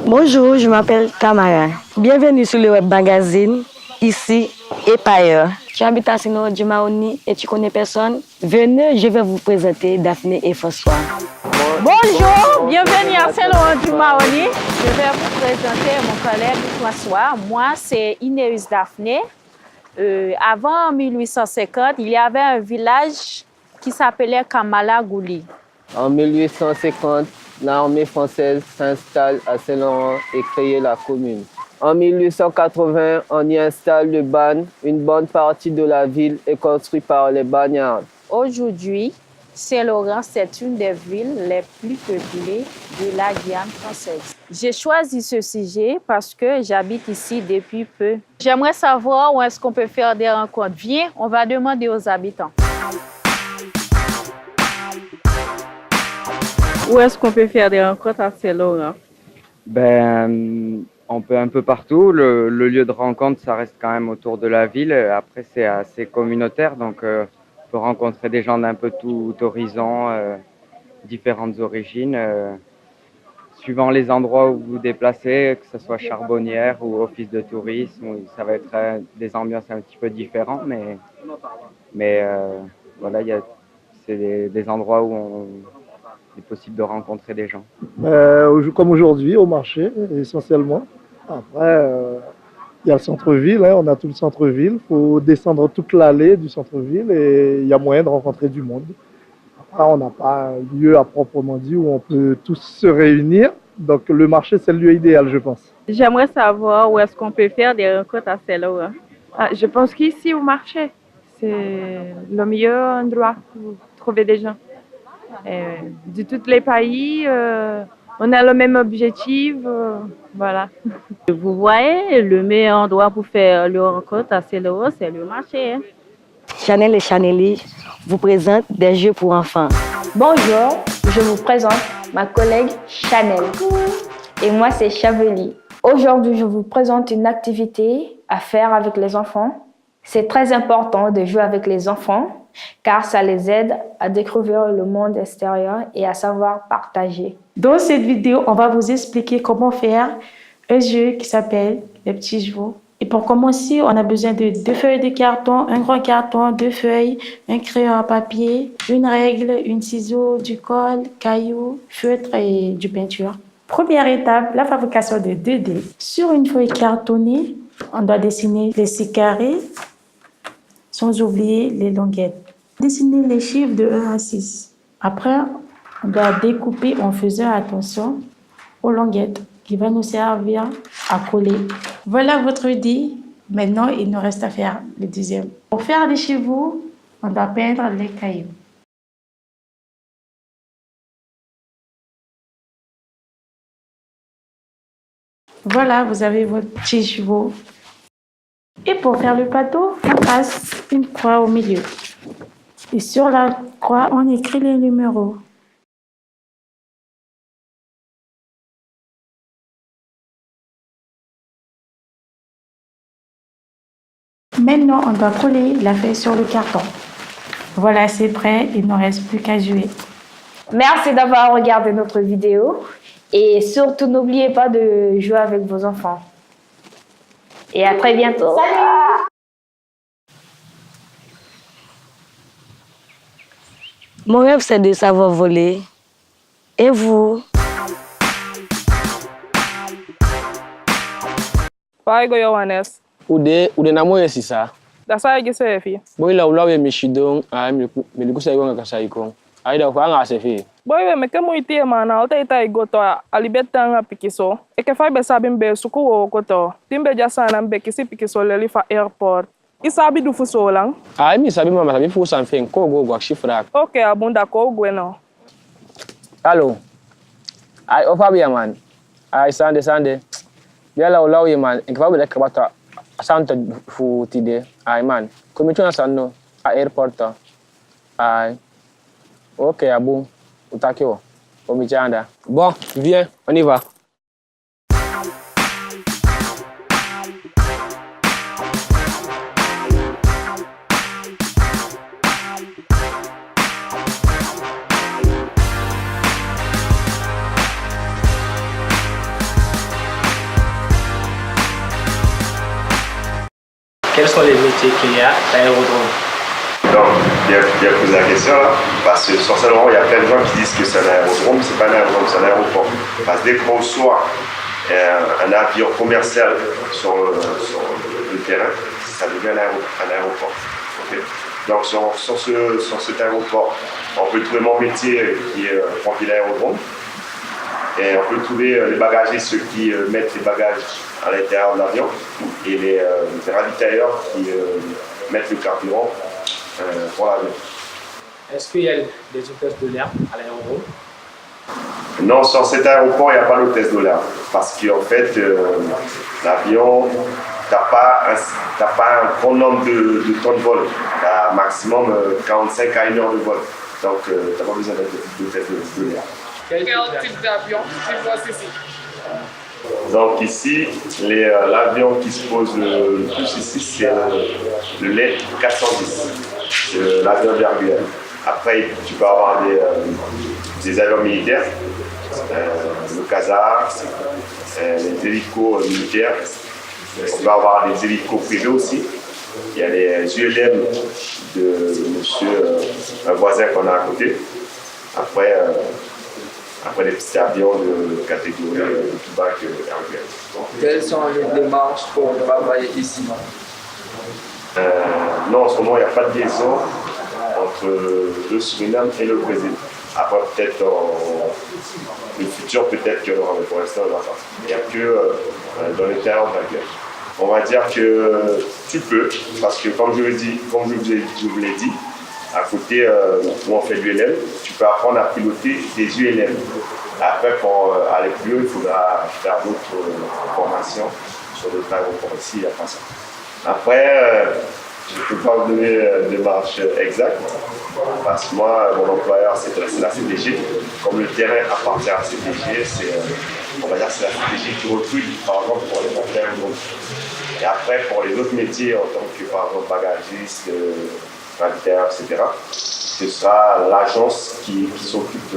Bonjour, je m'appelle Tamara. Bienvenue sur le web magazine, ici et pas ailleurs. Tu habites à Sino du Maroni et tu connais personne? Venez, je vais vous présenter Daphné et François. Bonjour, bienvenue à Saint-Laurent du Maroni. Je vais vous présenter mon collègue François. Moi, c'est Inéus Daphné. Avant 1850, il y avait un village qui s'appelait Kamalagouli. En 1850, l'armée française s'installe à Saint-Laurent et crée la commune. En 1880, on y installe le Ban. Une bonne partie de la ville est construite par les bagnards. Aujourd'hui, Saint-Laurent, c'est une des villes les plus peuplées de la Guyane française. J'ai choisi ce sujet parce que j'habite ici depuis peu. J'aimerais savoir où est-ce qu'on peut faire des rencontres. Viens, on va demander aux habitants. Où est-ce qu'on peut faire des rencontres à Saint-Laurent? On peut un peu partout. Le lieu de rencontre, ça reste quand même autour de la ville. Après, c'est assez communautaire, donc on peut rencontrer des gens d'un peu tout horizon, différentes origines. Suivant les endroits où vous vous déplacez, que ce soit charbonnière ou office de tourisme, ça va être des ambiances un petit peu différentes, mais voilà, c'est des endroits où il est possible de rencontrer des gens. Comme aujourd'hui, au marché, essentiellement. Après, il y a le centre-ville, hein, on a tout le centre-ville. Il faut descendre toute l'allée du centre-ville et il y a moyen de rencontrer du monde. Après, on n'a pas un lieu à proprement dit où on peut tous se réunir. Donc, le marché, c'est le lieu idéal, je pense. J'aimerais savoir où est-ce qu'on peut faire des rencontres à Saint-Laurent. Je pense qu'ici, au marché, c'est le meilleur endroit pour trouver des gens. De tous les pays, on a le même objectif, voilà. Vous voyez, le meilleur endroit pour faire le rencontre à Saint-Laurent, c'est le marché. Hein? Chanel et Chanelly vous présentent des jeux pour enfants. Bonjour, je vous présente ma collègue Chanel. Et moi, c'est Chaveli. Aujourd'hui, je vous présente une activité à faire avec les enfants. C'est très important de jouer avec les enfants car ça les aide à découvrir le monde extérieur et à savoir partager. Dans cette vidéo, on va vous expliquer comment faire un jeu qui s'appelle les petits chevaux. Et pour commencer, on a besoin de 2 feuilles de carton, un grand carton, 2 feuilles, un crayon à papier, une règle, une ciseau, du colle, caillou, feutre et du peinture. Première étape, la fabrication de 2 dés. Sur une feuille cartonnée, on doit dessiner les 6 carrés, sans oublier les longuettes. Dessiner les chiffres de 1 à 6. Après, on doit découper en faisant attention aux longuettes qui vont nous servir à coller. Voilà votre dé. Maintenant, il nous reste à faire le deuxième. Pour faire les chevaux, on doit peindre les cailloux. Voilà, vous avez votre petit chevaux. Et pour faire le bateau, on passe une croix au milieu. Et sur la croix, on écrit les numéros. Maintenant, on doit coller la feuille sur le carton. Voilà, c'est prêt. Il ne reste plus qu'à jouer. Merci d'avoir regardé notre vidéo. Et surtout, n'oubliez pas de jouer avec vos enfants. Et à très bientôt. Salut! Mon rêve, c'est de savoir voler. Et vous? Pai go Yohanes. Ude na moyo sisa. Da sai ge sefi. Boy la ulawe mishidong a mi ku sai gonga kasai ko. Aida ko anga sefi. Boy we me ke mo ite mana o tai goto alibeta nga pikiso. E ke fa be sabi mbe suku wo koto. Timbe jasana mbe kisi pikiso leli fa airport. Isabi du fuso lang. Ai mi sabi mama sabi fuso sanfen ko go gwa shifra. Okay, abunda ko gwe no. Hello. Ai ofa bi man. Ai sande. Biala ulawe man. En fa be le kabata Santa fu tide. Ai man. Comme tu as sanno à airport. Ai. OK, abou. Utakio. Omichanda. Bon, viens, on y va. sécurité qu'il y a à l'aérodrome? Donc, bien posé la question là, parce que sur Saint-Laurent, il y a plein de gens qui disent que c'est un aérodrome, c'est pas un aérodrome, c'est un aéroport. Parce que dès qu'on reçoit un avion commercial sur le terrain, ça devient un aéroport. Okay? Donc, sur cet aéroport, on peut trouver mon métier qui est remplir l'aérodrome. Et on peut trouver les bagagistes, ceux qui mettent les bagages à l'intérieur de l'avion, et les ravitailleurs qui mettent le carburant pour l'avion. Est-ce qu'il y a des hôtesses de l'air à l'aérodrome? Non, sur cet aéroport, il n'y a pas d'hôtesse de l'air. Parce qu'en fait, l'avion, tu n'as pas un grand nombre de temps de vol. Tu as maximum 45 à 1 heure de vol. Donc, tu n'as pas besoin d'hôtesse de l'air. Quel type d'avion tu vois ici? Donc ici, l'avion qui se pose le plus ici, c'est le LET 410. C'est l'avion d'Airbus. Après, tu peux avoir des avions militaires, le Kazakh, les hélicos militaires. On peut avoir des hélicos privés aussi. Il y a les ULM de monsieur, un voisin qu'on a à côté. Après les petits avions de catégorie de plus bas que Airbus. Quelles sont les démarches pour travailler ici? Non, en ce moment, il n'y a pas de liaison entre le Suriname et le Brésil. Après, peut-être le futur, peut-être qu'il y en aura, mais pour l'instant, il n'y en a pas. Il n'y a que dans l'intérieur de la guerre. On va dire que tu peux, parce que comme je vous l'ai dit, à côté où on fait l'ULM, tu peux apprendre à piloter des ULM. Après, pour aller plus haut, il faudra faire d'autres formations sur d'autres aéroports. Ici, il n'y a pas ça. Après, je ne peux pas vous donner des marches exactes, parce que moi, mon employeur, c'est la CDG. Comme le terrain appartient à la CDG, on va dire que c'est la CDG qui recrute, par exemple, pour les montages. Et après, pour les autres métiers, en tant que, par exemple, bagagiste, ravitailleur, etc., ce sera l'agence qui s'occupe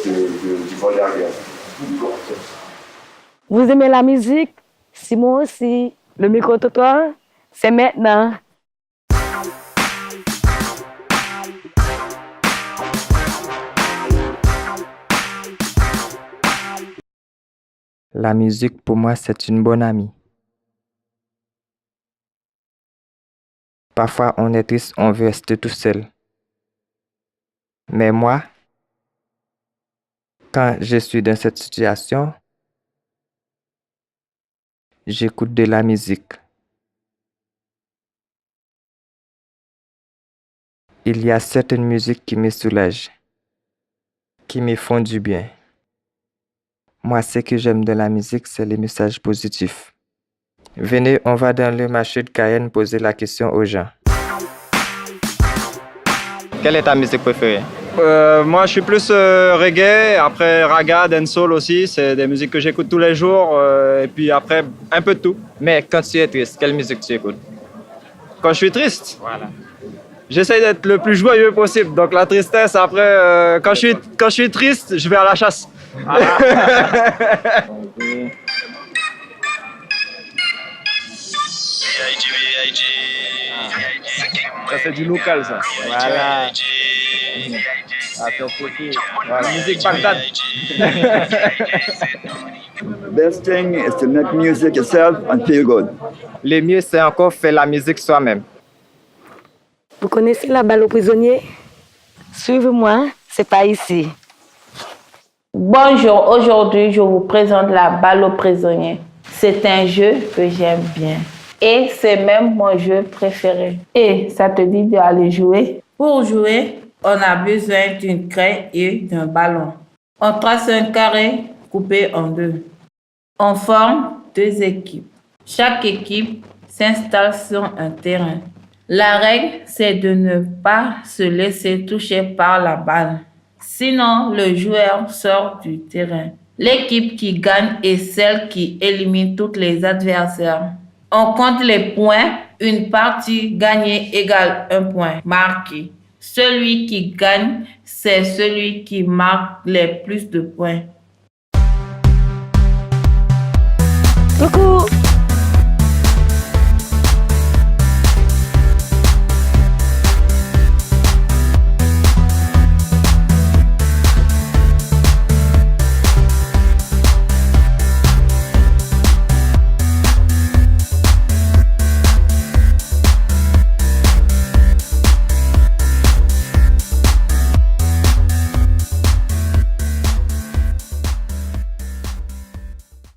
du vol aérien. Vous aimez la musique? Simon aussi. Le micro-trottoir, c'est maintenant. La musique, pour moi, c'est une bonne amie. Parfois, on est triste, on veut rester tout seul. Mais moi, quand je suis dans cette situation, j'écoute de la musique. Il y a certaines musiques qui me soulagent, qui me font du bien. Moi, ce que j'aime de la musique, c'est les messages positifs. Venez, on va dans le marché de Cayenne poser la question aux gens. Quelle est ta musique préférée? Moi, je suis plus reggae, après raga, dancehall aussi. C'est des musiques que j'écoute tous les jours. Et puis après, un peu de tout. Mais quand tu es triste, quelle musique tu écoutes? Quand je suis triste, voilà. J'essaie d'être le plus joyeux possible. Donc la tristesse, après, quand je suis triste, je vais à la chasse. Ça c'est du local ça. Voilà. Voilà. Musique Bagdad. Best thing is to make music yourself and feel good. Le mieux, c'est encore faire la musique soi-même. Vous connaissez la balle aux prisonniers? Suivez-moi, c'est pas ici. Bonjour, aujourd'hui je vous présente la balle aux prisonniers. C'est un jeu que j'aime bien. Et c'est même mon jeu préféré. Et ça te dit d'aller jouer? Pour jouer, on a besoin d'une craie et d'un ballon. On trace un carré coupé en deux. On forme deux équipes. Chaque équipe s'installe sur un terrain. La règle, c'est de ne pas se laisser toucher par la balle. Sinon, le joueur sort du terrain. L'équipe qui gagne est celle qui élimine tous les adversaires. On compte les points. Une partie gagnée égale un point marqué. Celui qui gagne, c'est celui qui marque les plus de points. Coucou!